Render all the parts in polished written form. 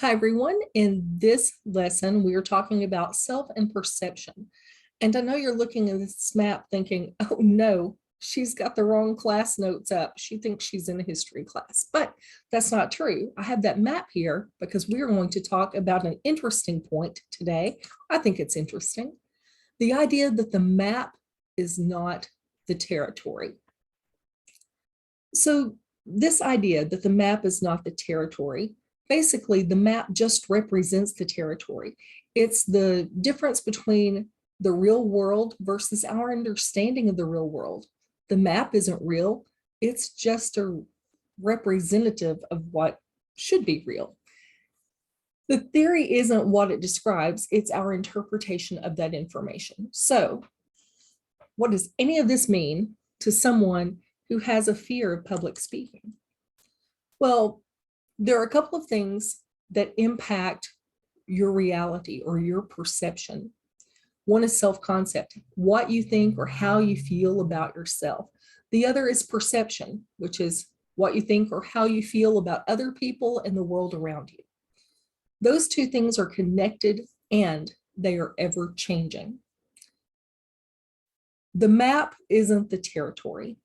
Hi, everyone. In this lesson, we are talking about self and perception. And I know you're looking at this map thinking, oh no, she's got the wrong class notes up. She thinks she's in a history class, but that's not true. I have that map here because we are going to talk about an interesting point today. I think it's interesting. The idea that the map is not the territory. So this idea that the map is not the territory, basically the map just represents the territory. It's the difference between the real world versus our understanding of the real world. The map isn't real. It's just a representative of what should be real. The theory isn't what it describes, it's our interpretation of that information. So what does any of this mean to someone who has a fear of public speaking? Well, there are a couple of things that impact your reality or your perception. One is self-concept, what you think or how you feel about yourself. The other is perception, which is what you think or how you feel about other people and the world around you. Those two things are connected and they are ever changing. The map isn't the territory.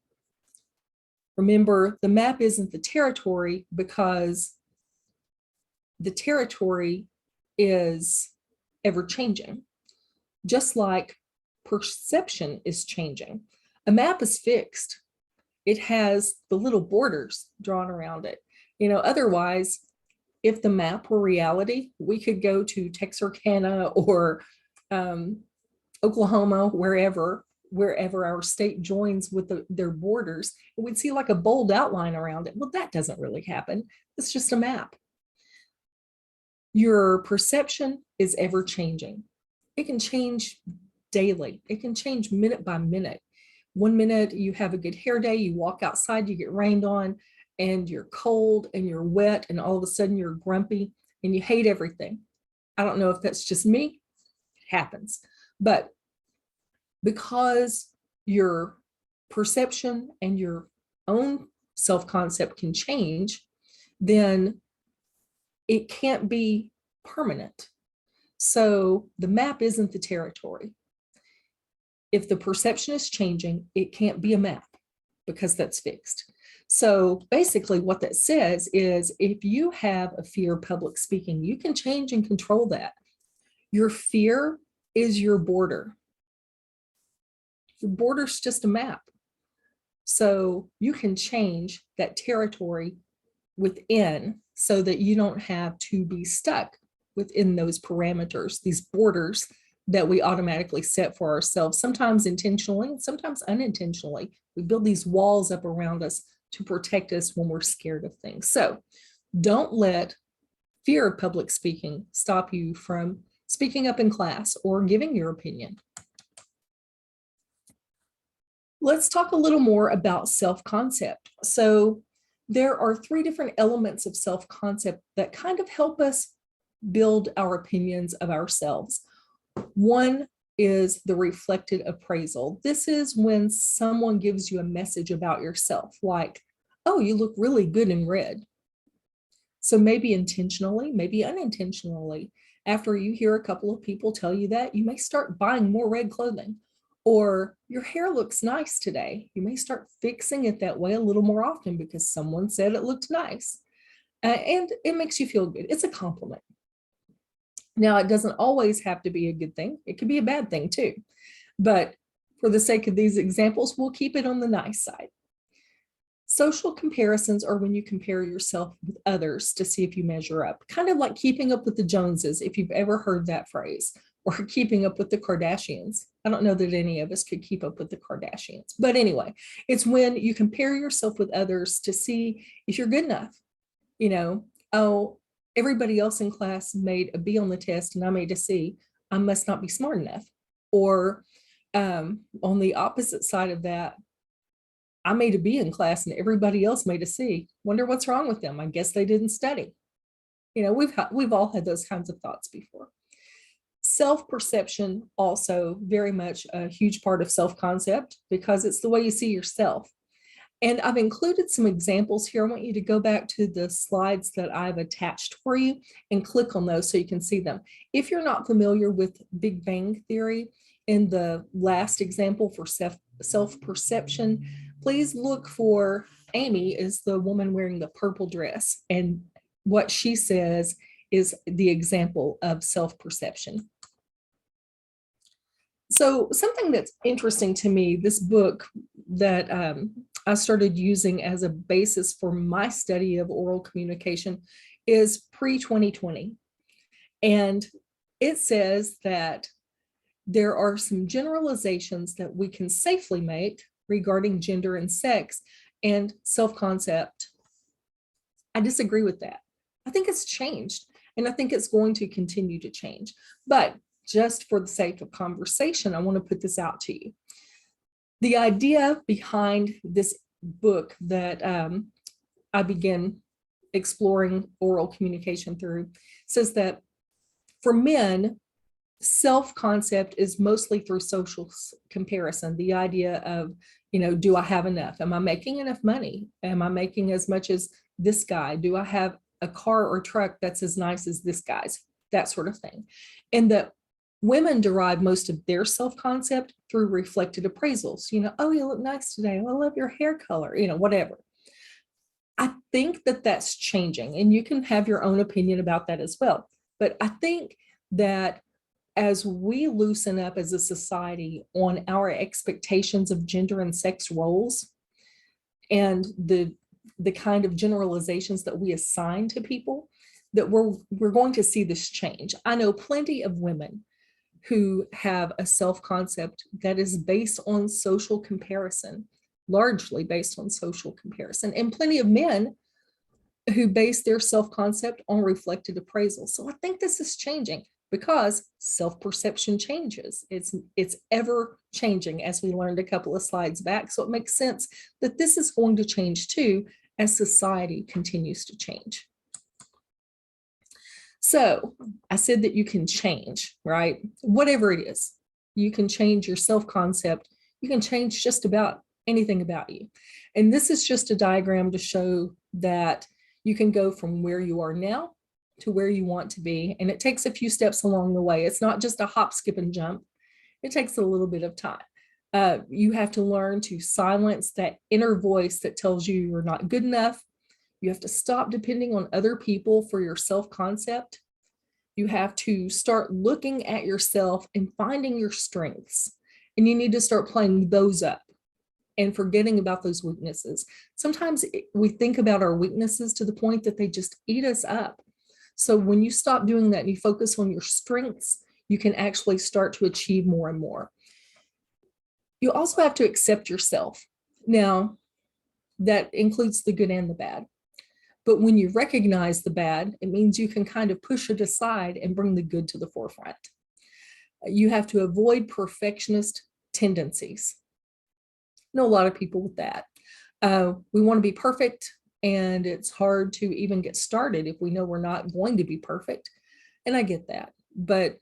Remember, the map isn't the territory because the territory is ever changing, just like perception is changing. A map is fixed. It has the little borders drawn around it. Otherwise, if the map were reality, we could go to Texarkana or Oklahoma, wherever our state joins with their borders, and we'd see like a bold outline around it. Well, that doesn't really happen. It's just a map. Your perception is ever changing. It can change daily. It can change minute by minute. 1 minute you have a good hair day, you walk outside, you get rained on, and you're cold and you're wet, and all of a sudden you're grumpy and you hate everything. I don't know if that's just me. It happens. But because your perception and your own self-concept can change, then it can't be permanent. So the map isn't the territory. If the perception is changing, it can't be a map because that's fixed. So basically what that says is if you have a fear of public speaking, you can change and control that. Your fear is your border. Your border's just a map. So you can change that territory within so that you don't have to be stuck within those parameters, these borders that we automatically set for ourselves, sometimes intentionally and sometimes unintentionally. We build these walls up around us to protect us when we're scared of things. So don't let fear of public speaking stop you from speaking up in class or giving your opinion. Let's talk a little more about self-concept. So there are 3 different elements of self-concept that kind of help us build our opinions of ourselves. One is the reflected appraisal. This is when someone gives you a message about yourself, like, oh, you look really good in red. So maybe intentionally, maybe unintentionally, after you hear a couple of people tell you that, you may start buying more red clothing. Or your hair looks nice today. You may start fixing it that way a little more often because someone said it looked nice. And it makes you feel good. It's a compliment. Now, it doesn't always have to be a good thing. It could be a bad thing too. But for the sake of these examples, we'll keep it on the nice side. Social comparisons are when you compare yourself with others to see if you measure up, kind of like keeping up with the Joneses, if you've ever heard that phrase, or keeping up with the Kardashians. I don't know that any of us could keep up with the Kardashians, but anyway, it's when you compare yourself with others to see if you're good enough. Oh, everybody else in class made a B on the test and I made a C. I must not be smart enough. Or on the opposite side of that, I made a B in class and everybody else made a C. Wonder what's wrong with them. I guess they didn't study. We've all had those kinds of thoughts before. Self-perception also very much a huge part of self-concept because it's the way you see yourself. And I've included some examples here. I want you to go back to the slides that I've attached for you and click on those so you can see them. If you're not familiar with Big Bang Theory, in the last example for self-perception, please look for Amy is the woman wearing the purple dress. And what she says is the example of self-perception. So something that's interesting to me, this book that I started using as a basis for my study of oral communication is pre-2020. And it says that there are some generalizations that we can safely make regarding gender and sex and self-concept. I disagree with that. I think it's changed, and I think it's going to continue to change. But just for the sake of conversation, I want to put this out to you. The idea behind this book that I began exploring oral communication through says that for men, self-concept is mostly through social comparison. The idea of, do I have enough? Am I making enough money? Am I making as much as this guy? Do I have a car or truck that's as nice as this guy's? That sort of thing. And that women derive most of their self-concept through reflected appraisals. Oh, you look nice today. Oh, I love your hair color, whatever. I think that that's changing, and you can have your own opinion about that as well. But I think that as we loosen up as a society on our expectations of gender and sex roles and the kind of generalizations that we assign to people, that we're going to see this change. I know plenty of women who have a self-concept that is based on social comparison, largely based on social comparison, and plenty of men who base their self-concept on reflected appraisal. So I think this is changing because self-perception changes. It's ever changing, as we learned a couple of slides back. So it makes sense that this is going to change too as society continues to change. So I said that you can change, right? Whatever it is, you can change your self-concept. You can change just about anything about you. And this is just a diagram to show that you can go from where you are now to where you want to be. And it takes a few steps along the way. It's not just a hop, skip, and jump. It takes a little bit of time. You have to learn to silence that inner voice that tells you you're not good enough. You have to stop depending on other people for your self-concept. You have to start looking at yourself and finding your strengths. And you need to start playing those up and forgetting about those weaknesses. Sometimes we think about our weaknesses to the point that they just eat us up. So when you stop doing that and you focus on your strengths, you can actually start to achieve more and more. You also have to accept yourself. Now, that includes the good and the bad. But when you recognize the bad, it means you can kind of push it aside and bring the good to the forefront. You have to avoid perfectionist tendencies. Know a lot of people with that. We want to be perfect, and it's hard to even get started if we know we're not going to be perfect. And I get that, but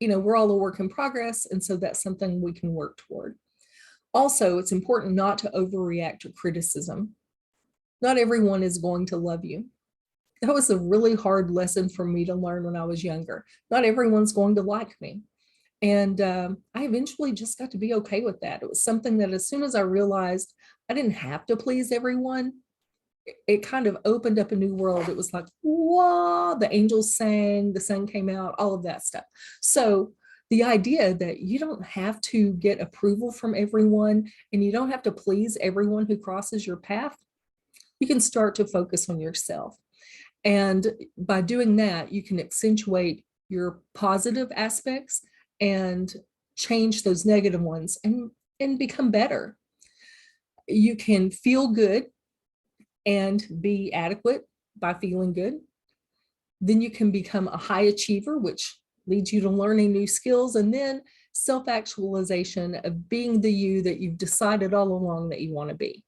we're all a work in progress, and so that's something we can work toward. Also, it's important not to overreact to criticism. Not everyone is going to love you. That was a really hard lesson for me to learn when I was younger. Not everyone's going to like me. And I eventually just got to be okay with that. It was something that as soon as I realized I didn't have to please everyone, it kind of opened up a new world. It was like, whoa, the angels sang, the sun came out, all of that stuff. So the idea that you don't have to get approval from everyone and you don't have to please everyone who crosses your path, you can start to focus on yourself. And by doing that, you can accentuate your positive aspects and change those negative ones and become better. You can feel good and be adequate by feeling good. Then you can become a high achiever, which leads you to learning new skills, and then self-actualization of being the you that you've decided all along that you want to be.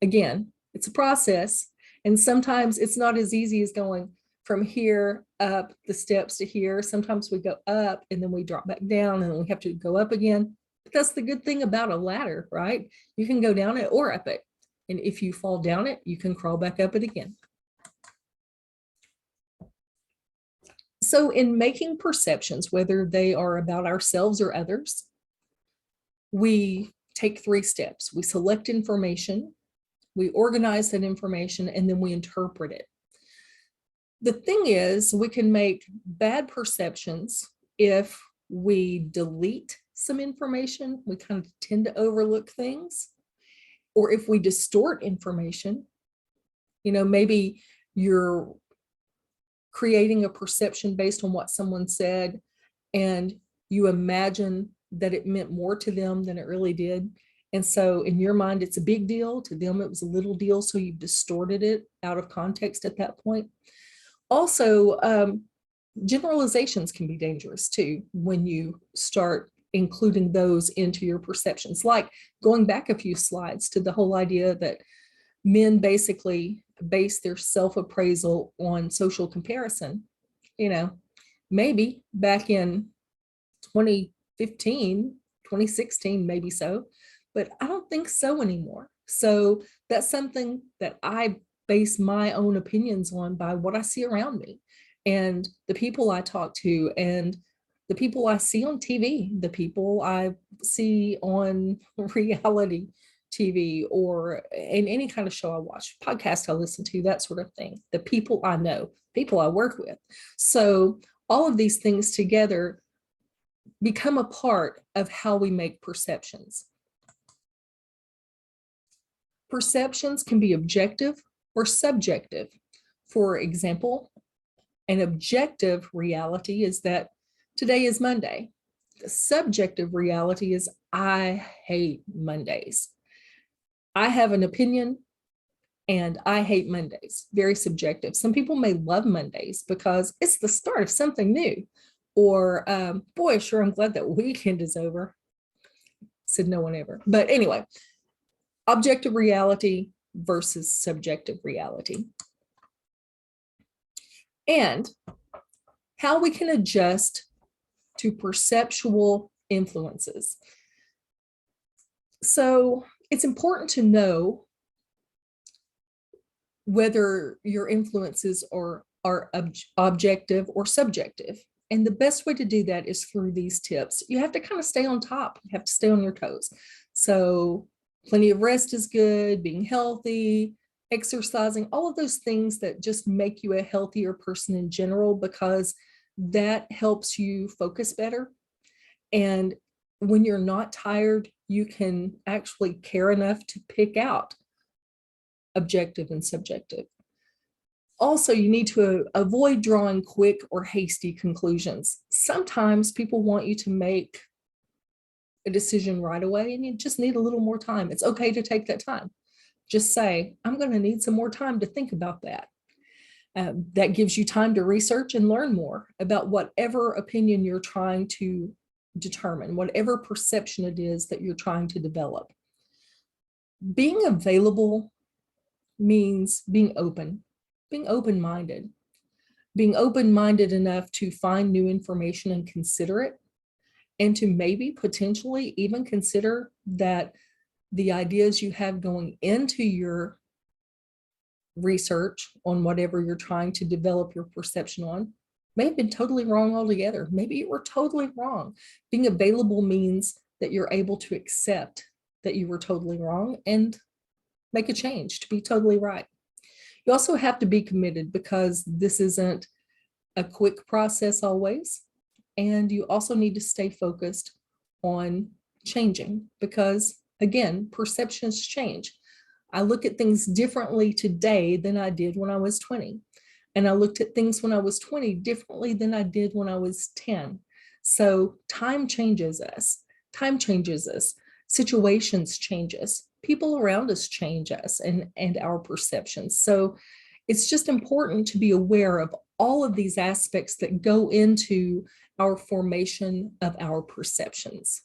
Again, it's a process, and sometimes it's not as easy as going from here up the steps to here. Sometimes we go up and then we drop back down and we have to go up again. But that's the good thing about a ladder, right? You can go down it or up it. And if you fall down it, you can crawl back up it again. So in making perceptions, whether they are about ourselves or others, we take 3 steps. We select information, we organize that information, and then we interpret it. The thing is, we can make bad perceptions if we delete some information. We kind of tend to overlook things. Or if we distort information, maybe you're creating a perception based on what someone said, and you imagine that it meant more to them than it really did. And so in your mind, it's a big deal. To them, it was a little deal. So you've distorted it out of context at that point. Also, generalizations can be dangerous too when you start including those into your perceptions, like going back a few slides to the whole idea that men basically base their self-appraisal on social comparison. Maybe back in 2015, 2016, maybe so, but I don't think so anymore. So that's something that I base my own opinions on by what I see around me and the people I talk to and the people I see on TV, the people I see on reality TV or in any kind of show I watch, podcast I listen to, that sort of thing, the people I know, people I work with. So all of these things together become a part of how we make perceptions. Perceptions can be objective or subjective. For example, an objective reality is that today is Monday. The subjective reality is I hate Mondays. I have an opinion and I hate Mondays. Very subjective. Some people may love Mondays because it's the start of something new. Or, boy, sure, I'm glad that weekend is over. Said no one ever. But anyway, objective reality versus subjective reality. And how we can adjust to perceptual influences. So it's important to know whether your influences are objective or subjective. And the best way to do that is through these tips. You have to kind of stay on top. You have to stay on your toes. So plenty of rest is good, being healthy, exercising, all of those things that just make you a healthier person in general, because that helps you focus better. And when you're not tired, you can actually care enough to pick out objective and subjective. Also, you need to avoid drawing quick or hasty conclusions. Sometimes people want you to make a decision right away, and you just need a little more time. It's okay to take that time. Just say, I'm going to need some more time to think about that. That gives you time to research and learn more about whatever opinion you're trying to determine, whatever perception it is that you're trying to develop. Being available means being open, being open-minded, being open-minded enough to find new information and consider it, and to maybe potentially even consider that the ideas you have going into your research on whatever you're trying to develop your perception on may have been totally wrong altogether. Maybe you were totally wrong. Being available means that you're able to accept that you were totally wrong and make a change to be totally right. You also have to be committed, because this isn't a quick process always. And you also need to stay focused on changing, because again, perceptions change. I look at things differently today than I did when I was 20. And I looked at things when I was 20 differently than I did when I was 10. So time changes us. Time changes us. Situations change us. People around us change us and our perceptions. So it's just important to be aware of all of these aspects that go into our formation of our perceptions.